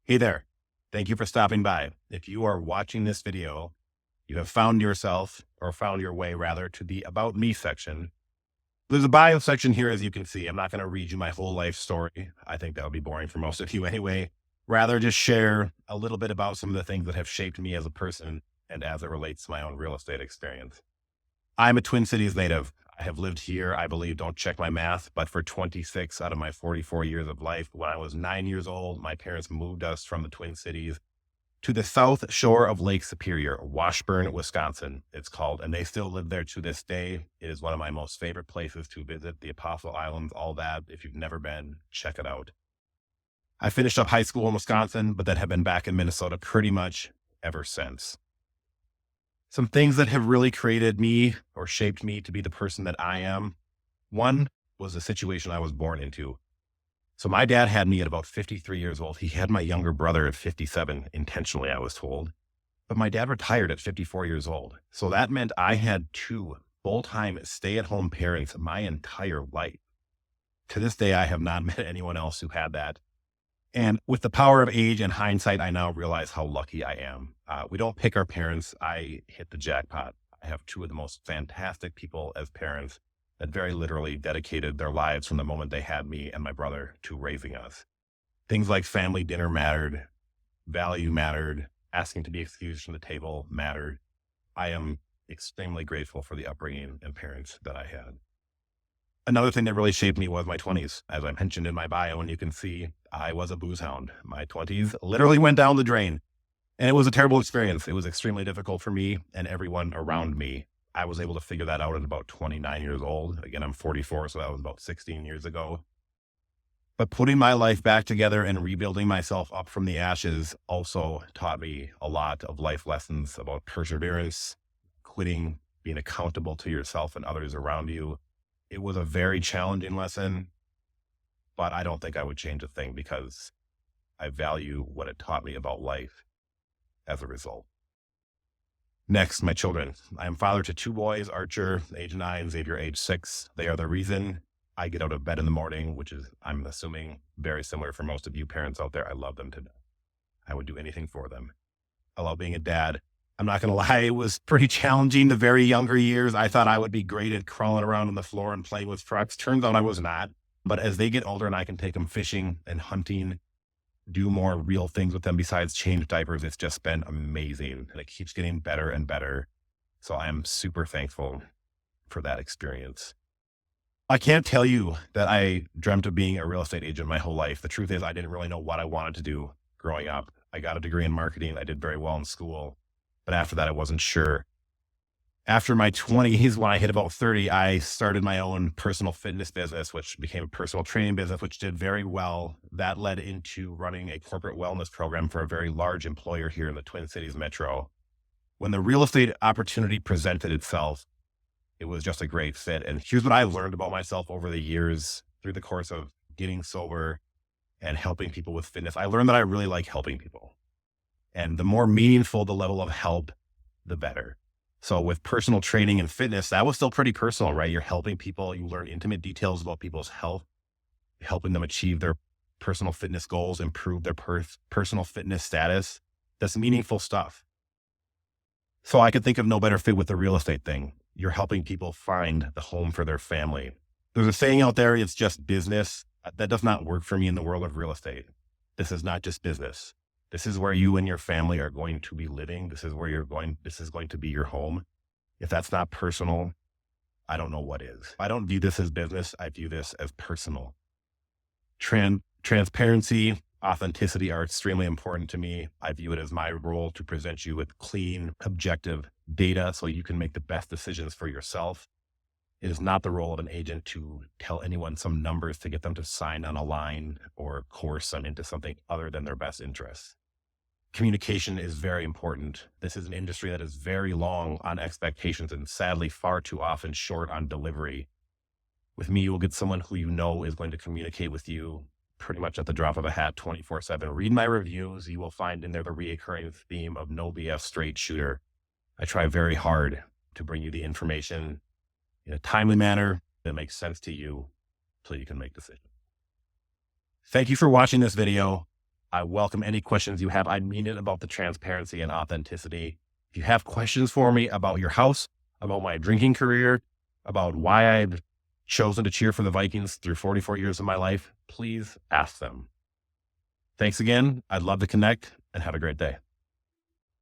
Hey there. Thank you for stopping by. If you are watching this video, you have found yourself or found your way rather to the About Me section. There's a bio section here, as you can see. I'm not going to read you my whole life story. I think that would be boring for most of you anyway. Rather, just share a little bit about some of the things that have shaped me as a person and as it relates to my own real estate experience. I'm a Twin Cities native. I have lived here, I believe, don't check my math, but for 26 out of my 44 years of life. When I was 9 years old, my parents moved us from the Twin Cities to the south shore of Lake Superior, Washburn, Wisconsin, it's called, and they still live there to this day. It is one of my most favorite places to visit, the Apostle Islands, all that. If you've never been, check it out. I finished up high school in Wisconsin, but then have been back in Minnesota pretty much ever since. Some things that have really created me or shaped me to be the person that I am. One was the situation I was born into. So my dad had me at about 53 years old. He had my younger brother at 57, intentionally, I was told. But my dad retired at 54 years old. So that meant I had two full-time stay-at-home parents my entire life. To this day, I have not met anyone else who had that. And with the power of age and hindsight, I now realize how lucky I am. We don't pick our parents. I hit the jackpot. I have two of the most fantastic people as parents that very literally dedicated their lives from the moment they had me and my brother to raising us. Things like family dinner mattered, value mattered, asking to be excused from the table mattered. I am extremely grateful for the upbringing and parents that I had. Another thing that really shaped me was my 20s. As I mentioned in my bio, and you can see, I was a booze hound. My 20s literally went down the drain. And it was a terrible experience. It was extremely difficult for me and everyone around me. I was able to figure that out at about 29 years old. Again, I'm 44, so that was about 16 years ago. But putting my life back together and rebuilding myself up from the ashes also taught me a lot of life lessons about perseverance, quitting, being accountable to yourself and others around you. It was a very challenging lesson, but I don't think I would change a thing because I value what it taught me about life as a result. Next, my children. I am father to two boys, Archer, age 9, Xavier, age 6. They are the reason I get out of bed in the morning, which is, I'm assuming, very similar for most of you parents out there. I love them to death. I would do anything for them. I love being a dad. I'm not going to lie, it was pretty challenging the very younger years. I thought I would be great at crawling around on the floor and playing with trucks. Turns out I was not. But as they get older and I can take them fishing and hunting, do more real things with them besides change diapers, it's just been amazing. And it keeps getting better and better. So I am super thankful for that experience. I can't tell you that I dreamt of being a real estate agent my whole life. The truth is I didn't really know what I wanted to do growing up. I got a degree in marketing. I did very well in school. But after that, I wasn't sure. After my 20s, when I hit about 30, I started my own personal fitness business, which became a personal training business, which did very well. That led into running a corporate wellness program for a very large employer here in the Twin Cities metro. When the real estate opportunity presented itself, it was just a great fit. And here's what I learned about myself over the years through the course of getting sober and helping people with fitness. I learned that I really like helping people. And the more meaningful the level of help, the better. So with personal training and fitness, that was still pretty personal, right? You're helping people. You learn intimate details about people's health, helping them achieve their personal fitness goals, improve their personal fitness status. That's meaningful stuff. So I could think of no better fit with the real estate thing. You're helping people find the home for their family. There's a saying out there, it's just business. That does not work for me in the world of real estate. This is not just business. This is where you and your family are going to be living. This is going to be your home. If that's not personal, I don't know what is. I don't view this as business. I view this as personal. Transparency, authenticity are extremely important to me. I view it as my role to present you with clean, objective data so you can make the best decisions for yourself. It is not the role of an agent to tell anyone some numbers to get them to sign on a line or coerce them into something other than their best interests. Communication is very important. This is an industry that is very long on expectations and sadly far too often short on delivery. With me, you will get someone who you know is going to communicate with you pretty much at the drop of a hat 24/7. Read my reviews. You will find in there the recurring theme of no BS straight shooter. I try very hard to bring you the information in a timely manner that makes sense to you so you can make decisions. Thank you for watching this video. I welcome any questions you have. I mean it about the transparency and authenticity. If you have questions for me about your house, about my drinking career, about why I've chosen to cheer for the Vikings through 44 years of my life, please ask them. Thanks again. I'd love to connect, and have a great day.